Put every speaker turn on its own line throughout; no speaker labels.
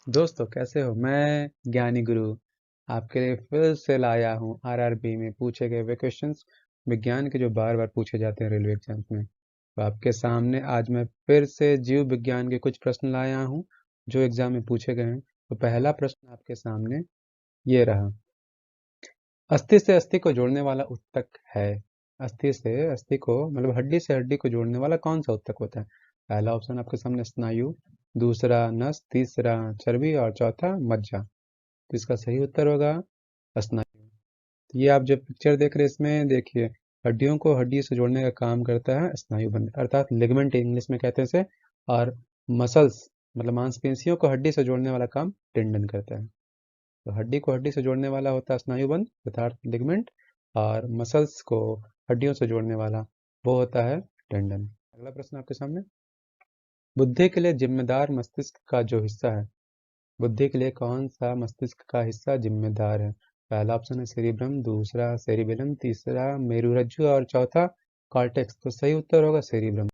दोस्तों कैसे हो। मैं ज्ञानी गुरु आपके लिए फिर से लाया हूँ आरआरबी में पूछे गए वे क्वेश्चंस, विज्ञान के जो बार बार पूछे जाते हैं रेलवे एग्जाम्स में। तो आपके सामने आज मैं फिर से जीव विज्ञान के कुछ प्रश्न लाया हूँ जो एग्जाम में पूछे गए हैं। तो पहला प्रश्न आपके सामने ये रहा। अस्थि से अस्थि को जोड़ने वाला उत्तक है। अस्थि से अस्थि को मतलब हड्डी से हड्डी को जोड़ने वाला कौन सा उत्तक होता है? पहला ऑप्शन आपके सामने स्नायु, दूसरा नस, तीसरा चर्बी और चौथा मज्जा। तो इसका सही उत्तर होगा स्नायु। तो ये आप जो पिक्चर देख रहे हैं इसमें देखिए, हड्डियों को हड्डी से जोड़ने का काम करता है स्नायु बंध अर्थात लिगामेंट इंग्लिश में कहते हैं इसे। और मसल्स मतलब मांसपेशियों को हड्डी से जोड़ने वाला काम टेंडन करता है। तो हड्डी को हड्डी से जोड़ने वाला होता है स्नायुबंध अर्थात लिगामेंट, और मसल्स को हड्डियों से जोड़ने वाला वो होता है टेंडन। अगला प्रश्न आपके सामने, बुद्धि के लिए जिम्मेदार मस्तिष्क का जो हिस्सा है, बुद्धि के लिए कौन सा मस्तिष्क का हिस्सा जिम्मेदार है? पहला ऑप्शन है सेरिब्रम, दूसरा सेरिबेलम, तीसरा मेरुरज्जु और चौथा कॉर्टेक्स। तो सही उत्तर होगा सेरिब्रम।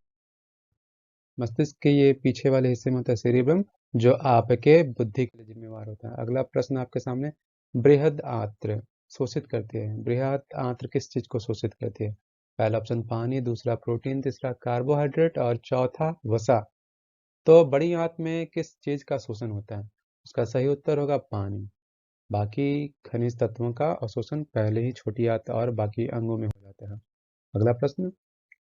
मस्तिष्क के ये पीछे वाले हिस्से में होता है सेरिब्रम, जो आपके बुद्धि के लिए जिम्मेवार होता है। अगला प्रश्न आपके सामने, बृहद आंत्र शोषित करती है। बृहद आंत्र किस चीज को शोषित करती है? पहला ऑप्शन पानी, दूसरा प्रोटीन, तीसरा कार्बोहाइड्रेट और चौथा वसा। तो बड़ी आंत में किस चीज का शोषण होता है? उसका सही उत्तर होगा पानी। बाकी खनिज तत्वों का अवशोषण पहले ही छोटी आंत और बाकी अंगों में हो जाता है। अगला प्रश्न,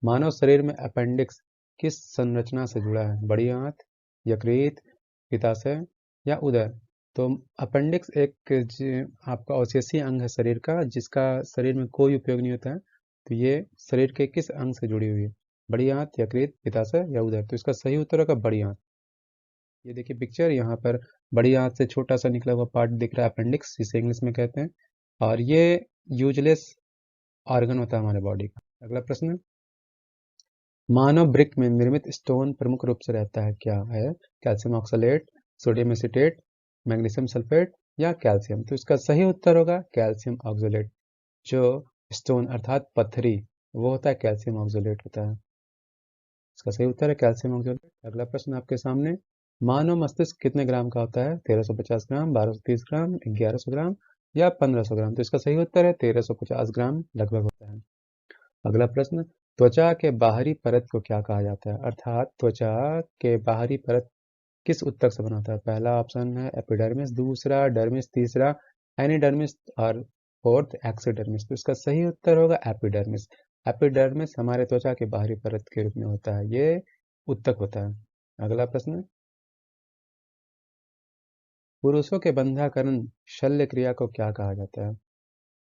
मानव शरीर में अपेंडिक्स किस संरचना से जुड़ा है? बड़ी आंत, यकृत, पित्ताशय या उदर? तो अपेंडिक्स एक आपका अवशेषीय अंग है शरीर का, जिसका शरीर में कोई उपयोग नहीं होता है। तो ये शरीर के किस अंग से जुड़ी हुई है? बड़ी आंत, यकृत, पित्ताशय या उदर? तो इसका सही उत्तर होगा बड़ी आंत। ये देखिए पिक्चर, यहाँ पर बड़ी आंत से छोटा सा निकला हुआ पार्ट दिख रहा है, अपेंडिक्स जिसे इंग्लिश में कहते हैं। और ये यूजलेस ऑर्गन होता है हमारे बॉडी का। अगला प्रश्न, मानव वृक्क में निर्मित स्टोन प्रमुख रूप से रहता है क्या है? Calcium oxalate, sodium acetate, magnesium sulphate या कैल्शियम? तो इसका सही उत्तर होगा कैल्शियम ऑक्सलेट। जो स्टोन अर्थात पत्थरी वो होता है कैल्शियम ऑक्सलेट होता है। इसका सही उत्तर है कैल्शियम ऑक्सलेट। अगला प्रश्न आपके सामने, मानव मस्तिष्क कितने ग्राम का होता है? 1350 ग्राम, 1230 ग्राम, 1100 ग्राम या 1500 ग्राम? तो इसका सही उत्तर है 1350 ग्राम लगभग होता है। अगला प्रश्न, त्वचा के बाहरी परत को क्या कहा जाता है? अर्थात त्वचा के बाहरी परत किस ऊतक से बना होता है? पहला ऑप्शन है एपिडर्मिस, दूसरा डर्मिस, तीसरा एनिडर्मिस और फोर्थ एक्सिडर्मिस। तो इसका सही उत्तर होगा एपिडर्मिस। एपिडर्मिस हमारे त्वचा के बाहरी परत के रूप में होता है, ये ऊतक होता है। अगला प्रश्न, पुरुषों के बंध्याकरण शल्य क्रिया को क्या कहा जाता है?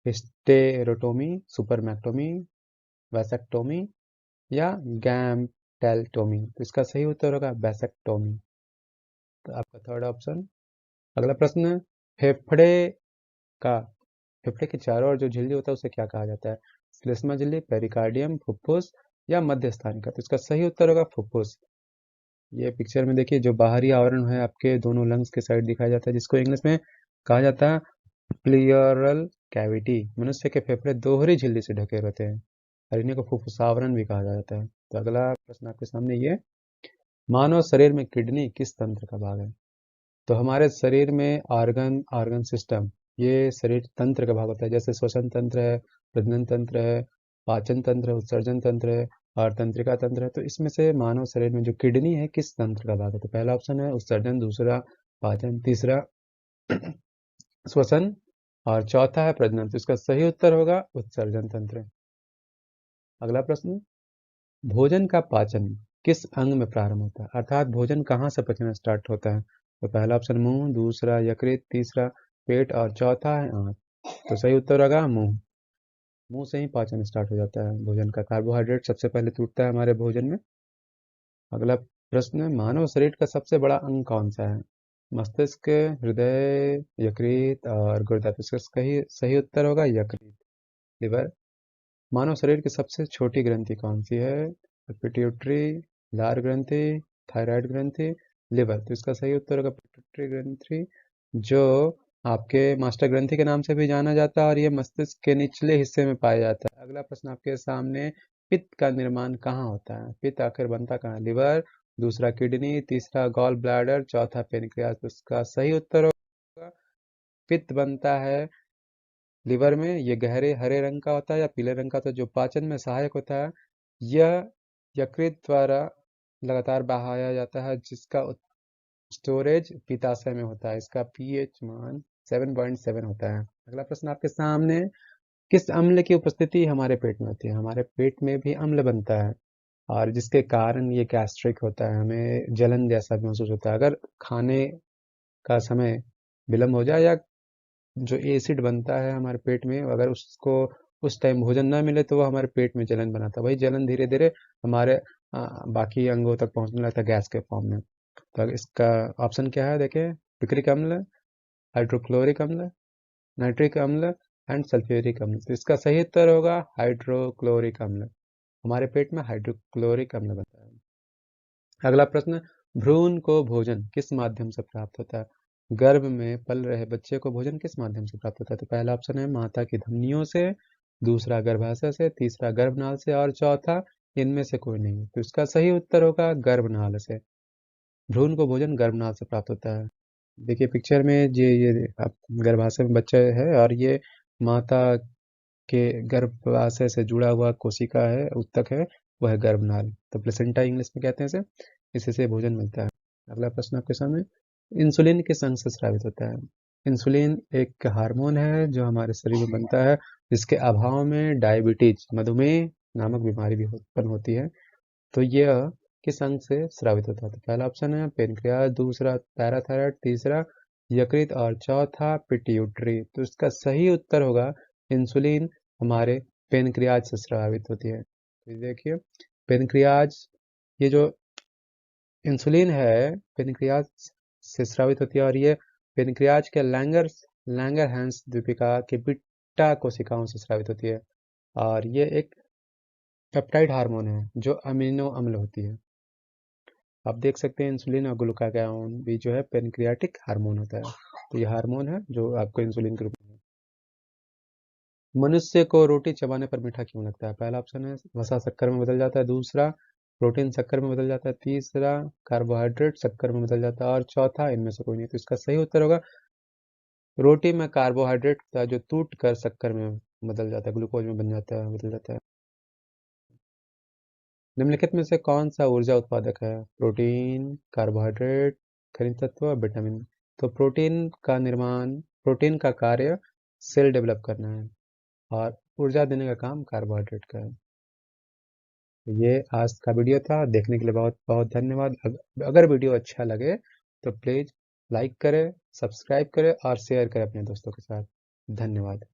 हिस्टेरोटोमी, सुपरमेक्टोमी, वैसेक्टोमी या गैमटेल्टोमी? तो इसका सही उत्तर होगा वैसेक्टोमी। तो आपका थर्ड ऑप्शन। अगला प्रश्न, फेफड़े का फेफड़े के चारों ओर जो झिल्ली होता है उसे क्या कहा जाता है? श्लेष्मा झिल्ली, पेरिकार्डियम, फुफ्फुस या मध्य स्थानिका? तो इसका सही उत्तर होगा फुफ्फुस। ये पिक्चर में देखिए, जो बाहरी आवरण है आपके दोनों लंग्स के साइड दिखाया जाता है, जिसको इंग्लिश में कहा जाता है प्लियोरल कैविटी। मनुष्य के फेफड़े दोहरी झिल्ली से ढके रहते हैं और इन्हीं को फुफ्फुसावरण भी कहा जाता है। तो अगला प्रश्न आपके सामने ये, मानव शरीर में किडनी किस तंत्र का भाग है? तो हमारे शरीर में ऑर्गन ऑर्गन सिस्टम ये शरीर तंत्र का भाग होता है, जैसे श्वसन तंत्र है, प्रजनन तंत्र है, पाचन तंत्र है, उत्सर्जन तंत्र है और तंत्रिका तंत्र है। तो इसमें से मानव शरीर में जो किडनी है किस तंत्र का भाग है? तो पहला ऑप्शन है उत्सर्जन, दूसरा पाचन, तीसरा श्वसन और चौथा है प्रजनन। तो इसका सही उत्तर होगा उत्सर्जन तंत्र। अगला प्रश्न, भोजन का पाचन किस अंग में प्रारंभ होता है? अर्थात भोजन कहाँ से पचना स्टार्ट होता है? तो पहला ऑप्शन मुंह, दूसरा यकृत, तीसरा पेट और चौथा है आंत। तो सही उत्तर होगा मुंह। मुंह से ही पाचन स्टार्ट हो जाता है भोजन का। कार्बोहाइड्रेट सबसे पहले टूटता है हमारे भोजन में। अगला प्रश्न, मानव शरीर का सबसे बड़ा अंग कौन सा है? मस्तिष्क, हृदय, यकृत और गुर्दा? तो इसका सही उत्तर होगा यकृत, लिवर। मानव शरीर की सबसे छोटी ग्रंथि कौन सी है? पिट्यूटरी, लार ग्रंथि, थायराइड ग्रंथि, लिवर? तो इसका सही उत्तर होगा पिट्यूटरी ग्रंथि, जो आपके मास्टर ग्रंथि के नाम से भी जाना जाता है और ये मस्तिष्क के निचले हिस्से में पाया जाता है। अगला प्रश्न आपके सामने, पित्त का निर्माण कहाँ होता है? पित्त आखिर बनता कहाँ है? लिवर, दूसरा किडनी, तीसरा गॉल ब्लैडर, चौथा पेनक्रियास। तो इसका सही उत्तर होगा, पित्त बनता है लिवर में। ये गहरे हरे रंग का होता है या पीले रंग का होता है, जो पाचन में सहायक होता है। यह यकृत द्वारा लगातार बहाया जाता है, जिसका स्टोरेज पित्ताशय में होता है। इसका पीएच मान 7.7 होता है। अगला प्रश्न आपके सामने, किस अम्ल की उपस्थिति हमारे पेट में होती है? हमारे पेट में भी अम्ल बनता है और जिसके कारण ये गैस्ट्रिक होता है, हमें जलन जैसा भी महसूस होता है। अगर खाने का समय विलंब हो जाए या जो एसिड बनता है हमारे पेट में, अगर उसको उस टाइम भोजन ना मिले तो वो हमारे पेट में जलन बनाता है। वही जलन धीरे धीरे हमारे बाकी अंगों तक पहुंचने लगता है गैस के फॉर्म में। तो इसका ऑप्शन क्या है, देखें, पिक्रिक अम्ल, हाइड्रोक्लोरिक अम्ल, नाइट्रिक अम्ल एंड सल्फ्यूरिक अम्ल। तो इसका सही उत्तर होगा हाइड्रोक्लोरिक अम्ल। हमारे पेट में हाइड्रोक्लोरिक अम्ल बनता है। अगला प्रश्न, भ्रूण को भोजन किस माध्यम से प्राप्त होता है? गर्भ में पल रहे बच्चे को भोजन किस माध्यम से प्राप्त होता है? तो पहला ऑप्शन है माता की धमनियों से, दूसरा गर्भाशय से, तीसरा गर्भनाल से और चौथा इनमें से कोई नहीं। तो इसका सही उत्तर होगा गर्भनाल से। भ्रूण को भोजन गर्भनाल से प्राप्त होता है। देखिए पिक्चर में ये आप गर्भाशय में बच्चा है और ये माता के गर्भाशय से जुड़ा हुआ कोशिका है, ऊतक है, वह है गर्भनाल। तो प्लेसेंटा इंग्लिश में कहते हैं इसे। इसी से भोजन मिलता है। अगला प्रश्न आपके सामने, इंसुलिन किस अंग से स्रावित होता है? इंसुलिन एक हार्मोन है जो हमारे शरीर में बनता है, जिसके अभाव में डायबिटीज, मधुमेह नामक बीमारी भी उत्पन्न होती है। तो यह किस अंग से स्रावित होता है? तो पहला ऑप्शन है पेनक्रियास, दूसरा पैराथायराइड, तीसरा यकृत और चौथा पिट्यूटरी। तो इसका सही उत्तर होगा इंसुलिन हमारे पेनक्रियाज से स्रावित होती है। तो देखिए पेनक्रियाज, ये जो इंसुलिन है पेनक्रियाज से स्रावित होती है और ये पेनक्रियाज के लैंगरहैंस द्वीपिका के बीटा कोशिकाओं से स्रावित होती है। और ये एक पेप्टाइड हार्मोन है जो अमीनो अम्ल होती है। आप देख सकते हैं इंसुलिन और ग्लूकागोन भी जो है पेनक्रियाटिक हार्मोन होता है। तो ये हार्मोन है जो आपको इंसुलिन के रूप में। मनुष्य को रोटी चबाने पर मीठा क्यों लगता है? पहला ऑप्शन है वसा शक्कर में बदल जाता है, दूसरा प्रोटीन शक्कर में बदल जाता है, तीसरा कार्बोहाइड्रेट शक्कर में बदल जाता है और चौथा इनमें से कोई नहीं। तो इसका सही उत्तर होगा रोटी में कार्बोहाइड्रेट था जो टूट कर शक्कर में बदल जाता है, ग्लूकोज में बन जाता है, बदल जाता है। निम्नलिखित में से कौन सा ऊर्जा उत्पादक है? प्रोटीन, कार्बोहाइड्रेट, खनिज तत्व, विटामिन। तो प्रोटीन का कार्य सेल डेवलप करना है और ऊर्जा देने का काम कार्बोहाइड्रेट का है। तो ये आज का वीडियो था, देखने के लिए बहुत बहुत धन्यवाद। अगर वीडियो अच्छा लगे तो प्लीज़ लाइक करें, सब्सक्राइब करें और शेयर करें अपने दोस्तों के साथ। धन्यवाद।